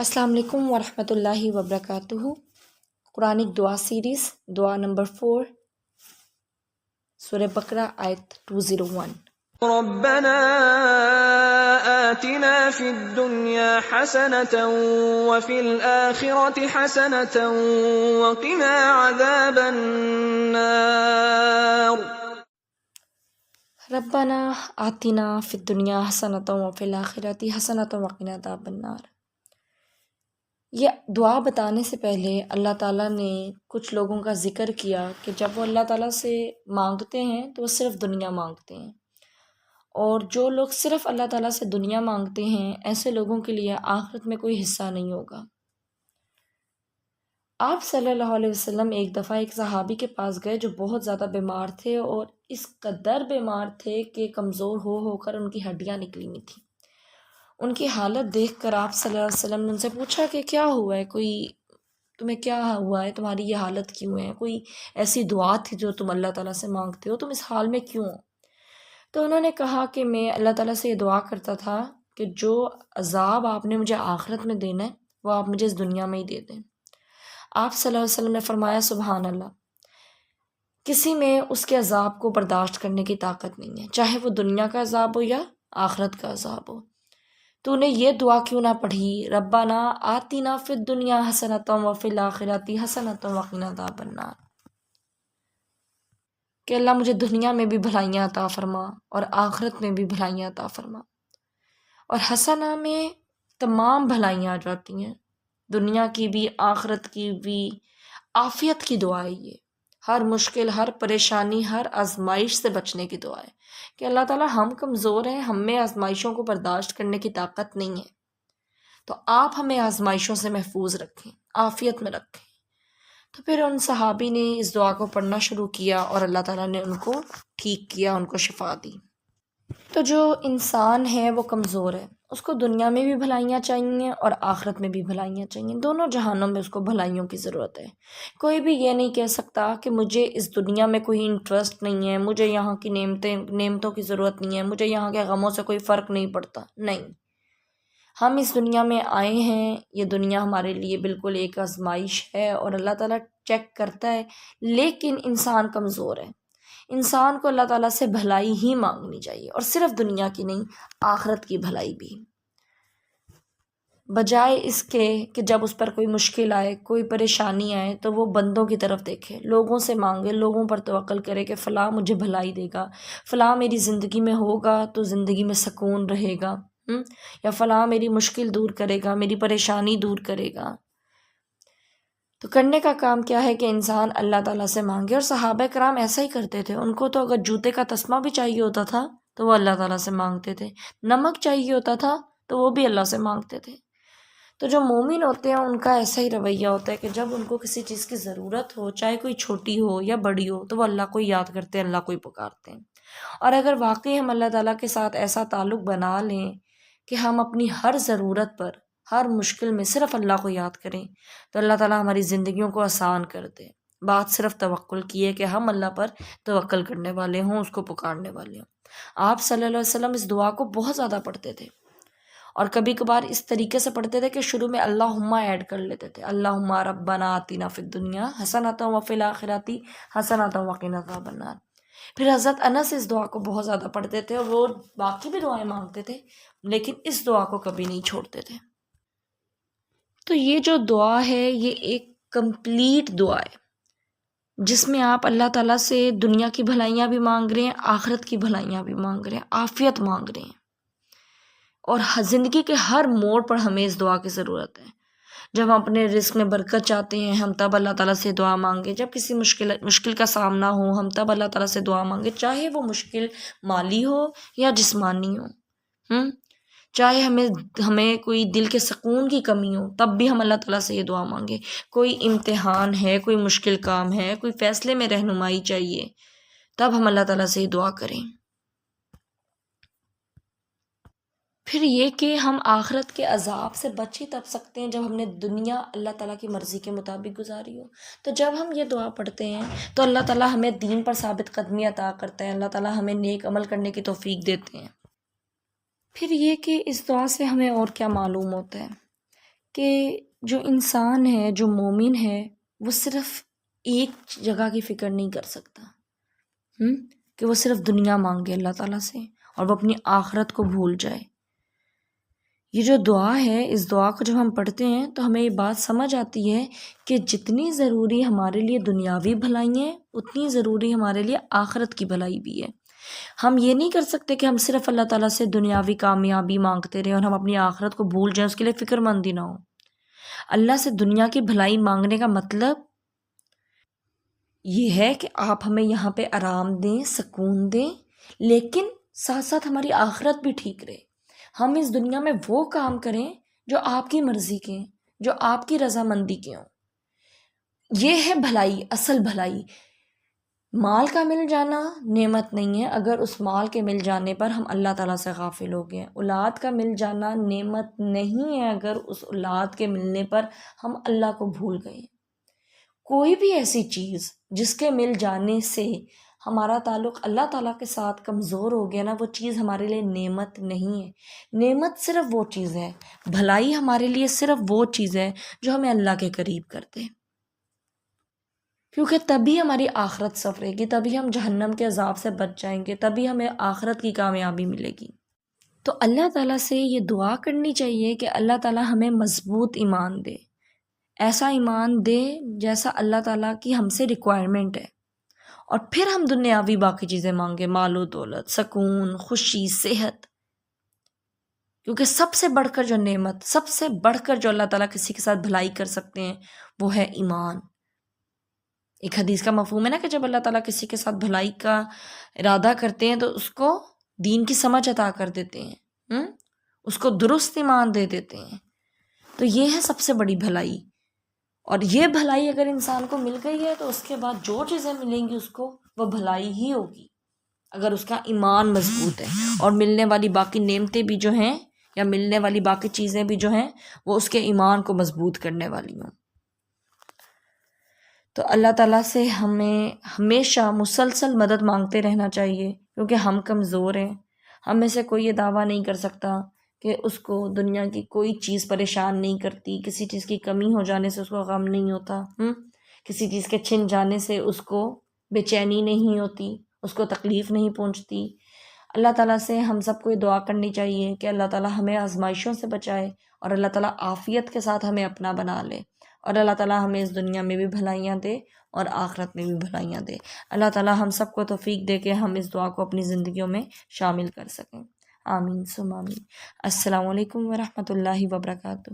السلام علیکم ورحمۃ اللہ وبرکاتہ۔ قرآنک دعا سیریز، دعا نمبر 4، سورہ بقرہ آیت 201۔ ربنا آتنا في الدنيا حسنة وفي الآخرة حسنة وقنا عذاب النار۔ ربنا آتنا فی الدنیا حسنۃ وفی الآخرۃ حسنۃ وقنا عذاب النار۔ یہ دعا بتانے سے پہلے اللہ تعالیٰ نے کچھ لوگوں کا ذکر کیا کہ جب وہ اللہ تعالیٰ سے مانگتے ہیں تو وہ صرف دنیا مانگتے ہیں، اور جو لوگ صرف اللہ تعالیٰ سے دنیا مانگتے ہیں ایسے لوگوں کے لیے آخرت میں کوئی حصہ نہیں ہوگا۔ آپ صلی اللہ علیہ وسلم ایک دفعہ ایک صحابی کے پاس گئے جو بہت زیادہ بیمار تھے، اور اس قدر بیمار تھے کہ کمزور ہو کر ان کی ہڈیاں نکلی ہوئی تھیں۔ ان کی حالت دیکھ کر آپ صلی اللہ علیہ وسلم نے ان سے پوچھا کہ کیا ہوا ہے، تمہیں کیا ہوا ہے، تمہاری یہ حالت کیوں ہے، کوئی ایسی دعا تھی جو تم اللہ تعالیٰ سے مانگتے ہو، تم اس حال میں کیوں ہو؟ تو انہوں نے کہا کہ میں اللہ تعالیٰ سے یہ دعا کرتا تھا کہ جو عذاب آپ نے مجھے آخرت میں دینا ہے وہ آپ مجھے اس دنیا میں ہی دے دیں۔ آپ صلی اللہ علیہ وسلم نے فرمایا سبحان اللہ، کسی میں اس کے عذاب کو برداشت کرنے کی طاقت نہیں ہے، چاہے وہ دنیا کا عذاب ہو یا آخرت کا عذاب ہو۔ تو نے یہ دعا کیوں نہ پڑھی، ربنا آتنا فی الدنیا حسنۃ وفی الآخرۃ حسنۃ وقنا عذاب النار، کہ اللہ مجھے دنیا میں بھی بھلائیاں عطا فرما اور آخرت میں بھی بھلائیاں عطا فرما۔ اور حسنہ میں تمام بھلائیاں آ جاتی ہیں، دنیا کی بھی آخرت کی بھی، عافیت کی دعا ہے یہ، ہر مشکل، ہر پریشانی، ہر آزمائش سے بچنے کی دعا ہے کہ اللہ تعالیٰ ہم کمزور ہیں، ہم میں آزمائشوں کو برداشت کرنے کی طاقت نہیں ہے، تو آپ ہمیں آزمائشوں سے محفوظ رکھیں، عافیت میں رکھیں۔ تو پھر ان صحابی نے اس دعا کو پڑھنا شروع کیا اور اللہ تعالیٰ نے ان کو ٹھیک کیا، ان کو شفا دی۔ تو جو انسان ہے وہ کمزور ہے، اس کو دنیا میں بھی بھلائیاں چاہیے اور آخرت میں بھی بھلائیاں چاہیے، دونوں جہانوں میں اس کو بھلائیوں کی ضرورت ہے۔ کوئی بھی یہ نہیں کہہ سکتا کہ مجھے اس دنیا میں کوئی انٹرسٹ نہیں ہے، مجھے یہاں کی نعمتوں کی ضرورت نہیں ہے، مجھے یہاں کے غموں سے کوئی فرق نہیں پڑتا۔ نہیں، ہم اس دنیا میں آئے ہیں، یہ دنیا ہمارے لیے بالکل ایک آزمائش ہے اور اللہ تعالیٰ چیک کرتا ہے، لیکن انسان کمزور ہے، انسان کو اللہ تعالیٰ سے بھلائی ہی مانگنی چاہیے، اور صرف دنیا کی نہیں، آخرت کی بھلائی بھی، بجائے اس کے کہ جب اس پر کوئی مشکل آئے، کوئی پریشانی آئے تو وہ بندوں کی طرف دیکھے، لوگوں سے مانگے، لوگوں پر توکل کرے کہ فلاں مجھے بھلائی دے گا، فلاں میری زندگی میں ہوگا تو زندگی میں سکون رہے گا، یا فلاں میری مشکل دور کرے گا، میری پریشانی دور کرے گا۔ تو کرنے کا کام کیا ہے کہ انسان اللہ تعالیٰ سے مانگے، اور صحابہ کرام ایسا ہی کرتے تھے، ان کو تو اگر جوتے کا تسمہ بھی چاہیے ہوتا تھا تو وہ اللہ تعالیٰ سے مانگتے تھے، نمک چاہیے ہوتا تھا تو وہ بھی اللہ سے مانگتے تھے۔ تو جو مومن ہوتے ہیں ان کا ایسا ہی رویہ ہوتا ہے کہ جب ان کو کسی چیز کی ضرورت ہو، چاہے کوئی چھوٹی ہو یا بڑی ہو، تو وہ اللہ کو یاد کرتے ہیں، اللہ کو ہی پکارتے ہیں۔ اور اگر واقعی ہم اللہ تعالیٰ کے ساتھ ایسا تعلق بنا لیں کہ ہم اپنی ہر ضرورت پر، ہر مشکل میں صرف اللہ کو یاد کریں، تو اللہ تعالیٰ ہماری زندگیوں کو آسان کر دے۔ بات صرف توکل کی ہے کہ ہم اللہ پر توکل کرنے والے ہوں، اس کو پکارنے والے ہوں۔ آپ صلی اللہ علیہ وسلم اس دعا کو بہت زیادہ پڑھتے تھے، اور کبھی کبھار اس طریقے سے پڑھتے تھے کہ شروع میں اللہم ایڈ کر لیتے تھے، اللہم ربنا آتنا فی الدنیا حسنۃ وفی الآخرۃ حسنۃ وقنا عذاب النار۔ پھر حضرت انس اس دعا کو بہت زیادہ پڑھتے تھے، اور وہ باقی بھی دعائیں مانگتے تھے لیکن اس دعا کو کبھی نہیں چھوڑتے تھے۔ تو یہ جو دعا ہے یہ ایک کمپلیٹ دعا ہے، جس میں آپ اللہ تعالیٰ سے دنیا کی بھلائیاں بھی مانگ رہے ہیں، آخرت کی بھلائیاں بھی مانگ رہے ہیں، عافیت مانگ رہے ہیں، اور زندگی کے ہر موڑ پر ہمیں اس دعا کی ضرورت ہے۔ جب ہم اپنے رزق میں برکت چاہتے ہیں ہم تب اللہ تعالیٰ سے دعا مانگیں، جب کسی مشکل کا سامنا ہو ہم تب اللہ تعالیٰ سے دعا مانگیں، چاہے وہ مشکل مالی ہو یا جسمانی ہو، چاہے ہمیں کوئی دل کے سکون کی کمی ہو تب بھی ہم اللہ تعالیٰ سے یہ دعا مانگیں، کوئی امتحان ہے، کوئی مشکل کام ہے، کوئی فیصلے میں رہنمائی چاہیے، تب ہم اللہ تعالیٰ سے یہ دعا کریں۔ پھر یہ کہ ہم آخرت کے عذاب سے بچ ہی تب سکتے ہیں جب ہم نے دنیا اللہ تعالیٰ کی مرضی کے مطابق گزاری ہو۔ تو جب ہم یہ دعا پڑھتے ہیں تو اللہ تعالیٰ ہمیں دین پر ثابت قدمی عطا کرتا ہے، اللہ تعالیٰ ہمیں نیک عمل کرنے کی توفیق دیتے ہیں۔ پھر یہ کہ اس دعا سے ہمیں اور کیا معلوم ہوتا ہے کہ جو انسان ہے، جو مومن ہے، وہ صرف ایک جگہ کی فکر نہیں کر سکتا کہ وہ صرف دنیا مانگے اللہ تعالیٰ سے اور وہ اپنی آخرت کو بھول جائے۔ یہ جو دعا ہے، اس دعا کو جب ہم پڑھتے ہیں تو ہمیں یہ بات سمجھ آتی ہے کہ جتنی ضروری ہمارے لیے دنیاوی بھلائی ہیں، اتنی ضروری ہمارے لیے آخرت کی بھلائی بھی ہے۔ ہم یہ نہیں کر سکتے کہ ہم صرف اللہ تعالیٰ سے دنیاوی کامیابی مانگتے رہیں اور ہم اپنی آخرت کو بھول جائیں، اس کے لیے فکر مند ہی نہ ہو۔ اللہ سے دنیا کی بھلائی مانگنے کا مطلب یہ ہے کہ آپ ہمیں یہاں پہ آرام دیں، سکون دیں، لیکن ساتھ ساتھ ہماری آخرت بھی ٹھیک رہے۔ ہم اس دنیا میں وہ کام کریں جو آپ کی مرضی کے ہیں، جو آپ کی رضامندی کے ہوں۔ یہ ہے بھلائی، اصل بھلائی۔ مال کا مل جانا نعمت نہیں ہے اگر اس مال کے مل جانے پر ہم اللہ تعالیٰ سے غافل ہو گئے۔ اولاد کا مل جانا نعمت نہیں ہے اگر اس اولاد کے ملنے پر ہم اللہ کو بھول گئے۔ کوئی بھی ایسی چیز جس کے مل جانے سے ہمارا تعلق اللہ تعالیٰ کے ساتھ کمزور ہو گیا نا، وہ چیز ہمارے لیے نعمت نہیں ہے۔ نعمت صرف وہ چیز ہے، بھلائی ہمارے لیے صرف وہ چیز ہے جو ہمیں اللہ کے قریب کرتے، کیونکہ تبھی ہماری آخرت سنورے گی، تبھی ہم جہنم کے عذاب سے بچ جائیں گے، تبھی ہمیں آخرت کی کامیابی ملے گی۔ تو اللہ تعالیٰ سے یہ دعا کرنی چاہیے کہ اللہ تعالیٰ ہمیں مضبوط ایمان دے، ایسا ایمان دے جیسا اللہ تعالیٰ کی ہم سے ریکوائرمنٹ ہے، اور پھر ہم دنیاوی باقی چیزیں مانگیں، مال و دولت، سکون، خوشی، صحت، کیونکہ سب سے بڑھ کر جو نعمت، سب سے بڑھ کر جو اللہ تعالیٰ کسی کے ساتھ بھلائی کر سکتے ہیں وہ ہے ایمان۔ ایک حدیث کا مفہوم ہے نا کہ جب اللہ تعالیٰ کسی کے ساتھ بھلائی کا ارادہ کرتے ہیں تو اس کو دین کی سمجھ عطا کر دیتے ہیں، اس کو درست ایمان دے دیتے ہیں۔ تو یہ ہے سب سے بڑی بھلائی، اور یہ بھلائی اگر انسان کو مل گئی ہے تو اس کے بعد جو چیزیں ملیں گی اس کو وہ بھلائی ہی ہوگی، اگر اس کا ایمان مضبوط ہے، اور ملنے والی باقی نعمتیں بھی جو ہیں یا ملنے والی باقی چیزیں بھی جو ہیں وہ اس کے ایمان کو مضبوط کرنے والی ہوں۔ تو اللہ تعالیٰ سے ہمیں ہمیشہ مسلسل مدد مانگتے رہنا چاہیے، کیونکہ ہم کمزور ہیں۔ ہم میں سے کوئی یہ دعویٰ نہیں کر سکتا کہ اس کو دنیا کی کوئی چیز پریشان نہیں کرتی، کسی چیز کی کمی ہو جانے سے اس کو غم نہیں ہوتا، کسی چیز کے چھن جانے سے اس کو بے چینی نہیں ہوتی، اس کو تکلیف نہیں پہنچتی۔ اللہ تعالیٰ سے ہم سب کو یہ دعا کرنی چاہیے کہ اللہ تعالیٰ ہمیں آزمائشوں سے بچائے، اور اللہ تعالیٰ عافیت کے ساتھ ہمیں اپنا بنا لے، اور اللہ تعالیٰ ہمیں اس دنیا میں بھی بھلائیاں دے اور آخرت میں بھی بھلائیاں دے۔ اللہ تعالیٰ ہم سب کو توفیق دے کہ ہم اس دعا کو اپنی زندگیوں میں شامل کر سکیں۔ آمین ثم آمین۔ السلام علیکم ورحمۃ اللہ وبرکاتہ۔